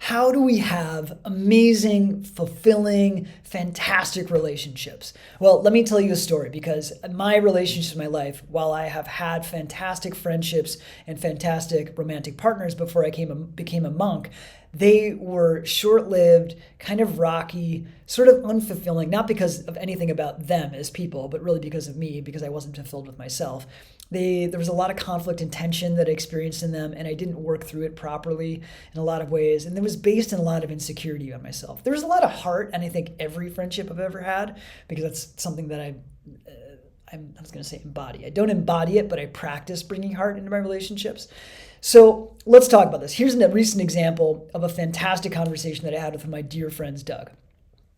how do we have amazing, fulfilling, fantastic relationships? Well, let me tell you a story, because my relationships in my life, while I have had fantastic friendships and fantastic romantic partners before I became a monk, they were short-lived, kind of rocky, sort of unfulfilling, not because of anything about them as people, but really because of me, because I wasn't fulfilled with myself. There was a lot of conflict and tension that I experienced in them, and I didn't work through it properly in a lot of ways. And it was based in a lot of insecurity on myself. There was a lot of heart, and I think every friendship I've ever had, because that's something that I was going to say embody. I don't embody it, but I practice bringing heart into my relationships. So let's talk about this. Here's a recent example of a fantastic conversation that I had with my dear friend Doug.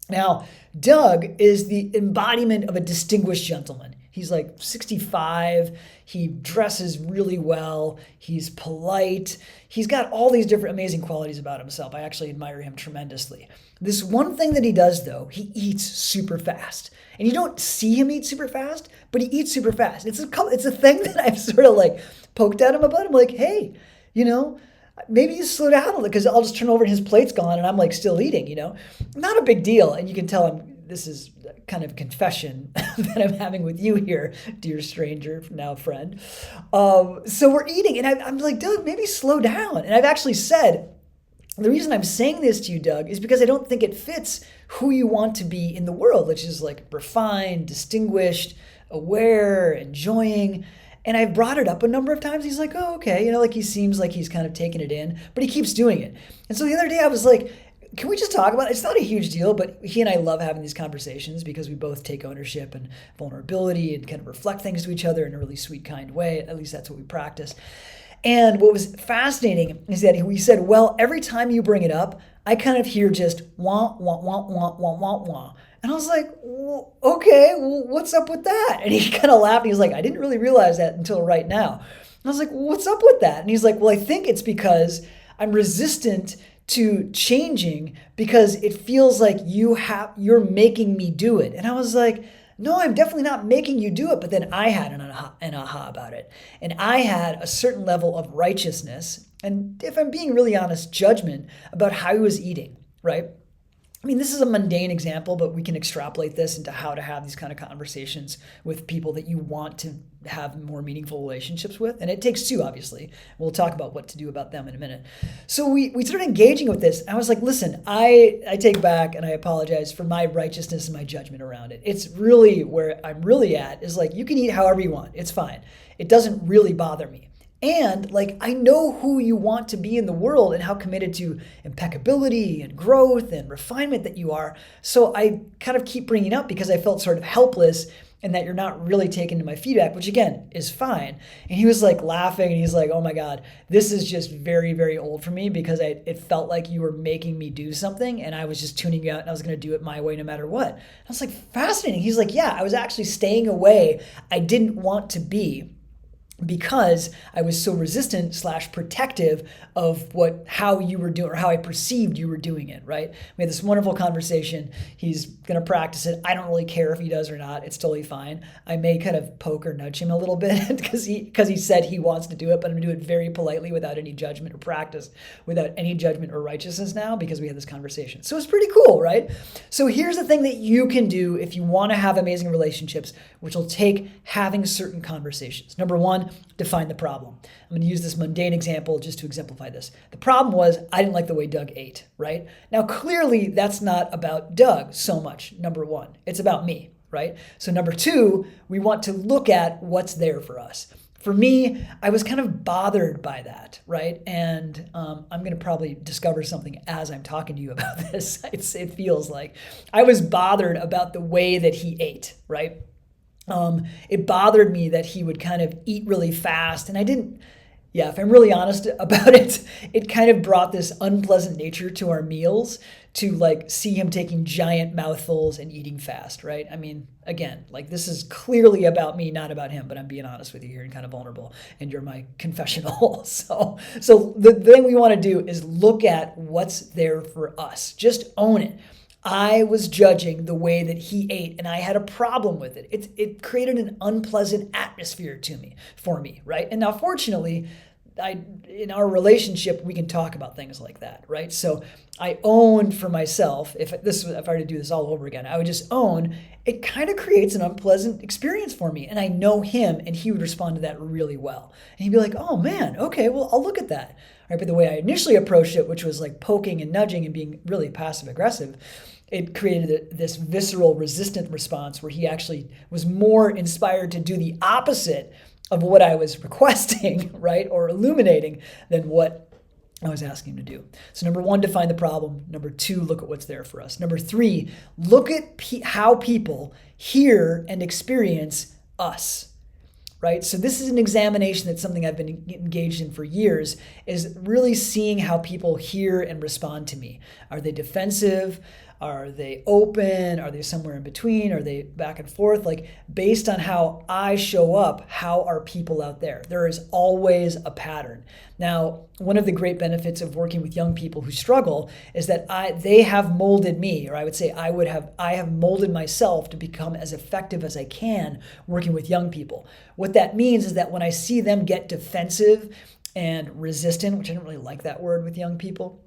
Now, Doug is the embodiment of a distinguished gentleman. He's like 65. He dresses really well. He's polite. He's got all these different amazing qualities about himself. I actually admire him tremendously. This one thing that he does, though, he eats super fast. And you don't see him eat super fast, but he eats super fast. It's a thing that I've sort of like poked at him about. I'm like, hey, maybe you slow down a little, because I'll just turn over and his plate's gone and I'm like still eeating, Not a big deal. And you can tell this is kind of confession that I'm having with you here, dear stranger, now friend. So we're eating and I'm like, Doug, maybe slow down. And I've actually said, the reason I'm saying this to you, Doug, is because I don't think it fits who you want to be in the world, which is like refined, distinguished, aware, enjoying. And I've brought it up a number of times. He's like, oh, okay. Like he seems like he's kind of taking it in, but he keeps doing it. And so the other day I was like, can we just talk about it? It's not a huge deal, but he and I love having these conversations because we both take ownership and vulnerability and kind of reflect things to each other in a really sweet, kind way. At least that's what we practice. And what was fascinating is that he said, well, every time you bring it up, I kind of hear just wah, wah, wah, wah, wah, wah, wah. And I was like, well, okay, well, what's up with that? And he kind of laughed. He was like, I didn't really realize that until right now. And I was like, well, what's up with that? And he's like, well, I think it's because I'm resistant to changing because it feels like you're making me do it. And I was like, no, I'm definitely not making you do it. But then I had an aha about it. And I had a certain level of righteousness, and if I'm being really honest, judgment about how he was eating, right? I mean, this is a mundane example, but we can extrapolate this into how to have these kind of conversations with people that you want to have more meaningful relationships with. And it takes two, obviously. We'll talk about what to do about them in a minute. So we started engaging with this. I was like, listen, I take back and I apologize for my righteousness and my judgment around it. It's really where I'm really at is like, you can eat however you want. It's fine. It doesn't really bother me. And like, I know who you want to be in the world and how committed to impeccability and growth and refinement that you are. So I kind of keep bringing it up because I felt sort of helpless and that you're not really taking to my feedback, which again is fine. And he was like laughing and he's like, oh my God, this is just very, very old for me because it felt like you were making me do something and I was just tuning you out and I was going to do it my way no matter what. I was like, fascinating. He's like, yeah, I was actually staying away. I didn't want to be, because I was so resistant / protective of how you were doing or how I perceived you were doing it, right? We had this wonderful conversation. He's going to practice it. I don't really care if he does or not. It's totally fine. I may kind of poke or nudge him a little bit because he said he wants to do it, but I'm going to do it very politely without any judgment or practice, without any judgment or righteousness now because we had this conversation. So it's pretty cool, right? So here's the thing that you can do if you want to have amazing relationships, which will take having certain conversations. Number one, define the problem. I'm going to use this mundane example just to exemplify this. The problem was I didn't like the way Doug ate, right? Now, clearly that's not about Doug so much, number one. It's about me, right? So number two, we want to look at what's there for us. For me, I was kind of bothered by that, right? And I'm going to probably discover something as I'm talking to you about this. It feels like I was bothered about the way that he ate, right? It bothered me that he would kind of eat really fast. And if I'm really honest about it, it kind of brought this unpleasant nature to our meals to like see him taking giant mouthfuls and eating fast, right? I mean, again, like this is clearly about me, not about him, but I'm being honest with you here and kind of vulnerable and you're my confessional. So the thing we want to do is look at what's there for us. Just own it. I was judging the way that he ate and I had a problem with it. It created an unpleasant atmosphere for me, right? And now fortunately, in our relationship, we can talk about things like that, right? So I own for myself, if I were to do this all over again, I would just own, it kind of creates an unpleasant experience for me. And I know him, and he would respond to that really well. And he'd be like, oh man, okay, well, I'll look at that. Right? But the way I initially approached it, which was like poking and nudging and being really passive aggressive, it created this visceral resistant response where he actually was more inspired to do the opposite of what I was requesting, right, or illuminating than what I was asking him to do. So number 1, define the problem. Number 2, look at what's there for us. Number 3, look at how people hear and experience us, right? So this is an examination that's something I've been engaged in for years, is really seeing how people hear and respond to me. Are they defensive? Are they open? Are they somewhere in between? Are they back and forth? Like, based on how I show up, how are people out there? There is always a pattern. Now, one of the great benefits of working with young people who struggle is that they have molded me, or I would say I have molded myself to become as effective as I can working with young people. What that means is that when I see them get defensive and resistant, which I don't really like that word with young people,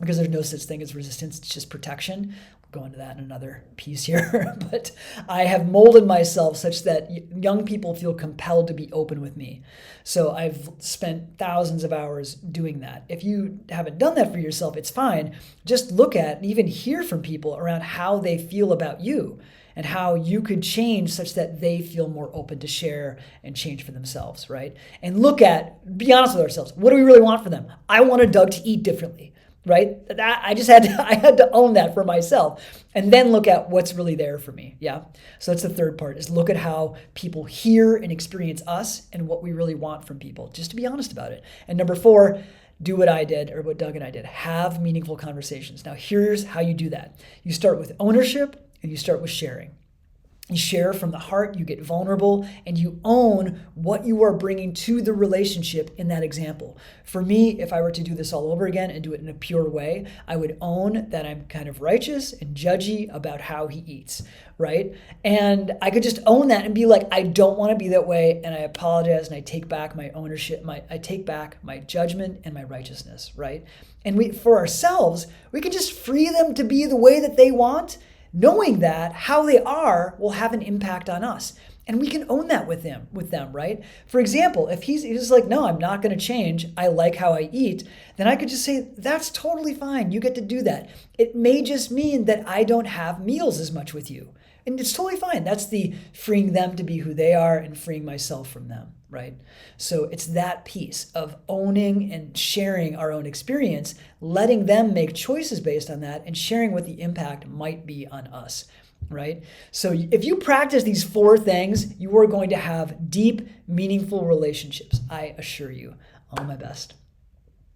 because there's no such thing as resistance, it's just protection. We'll go into that in another piece here. But I have molded myself such that young people feel compelled to be open with me. So I've spent thousands of hours doing that. If you haven't done that for yourself, it's fine. Just look at and even hear from people around how they feel about you and how you could change such that they feel more open to share and change for themselves, right? And be honest with ourselves. What do we really want for them? I wanted Doug to eat differently. Right? I had to own that for myself, and then look at what's really there for me. Yeah. So that's the third part, is look at how people hear and experience us and what we really want from people, just to be honest about it. And number 4, do what I did, or what Doug and I did. Have meaningful conversations. Now, here's how you do that. You start with ownership and you start with sharing. You share from the heart, you get vulnerable, and you own what you are bringing to the relationship in that example. For me, if I were to do this all over again and do it in a pure way, I would own that I'm kind of righteous and judgy about how he eats, right? And I could just own that and be like, I don't want to be that way, and I apologize, and I take back my ownership, I take back my judgment and my righteousness, right? And for ourselves, we can just free them to be the way that they want, knowing that how they are will have an impact on us. And we can own that with them, right? For example, if he's like, no, I'm not going to change, I like how I eat, then I could just say, that's totally fine. You get to do that. It may just mean that I don't have meals as much with you. And it's totally fine. That's the freeing them to be who they are and freeing myself from them, right? So it's that piece of owning and sharing our own experience, letting them make choices based on that, and sharing what the impact might be on us, right? So if you practice these 4 things, you are going to have deep, meaningful relationships. I assure you. All my best.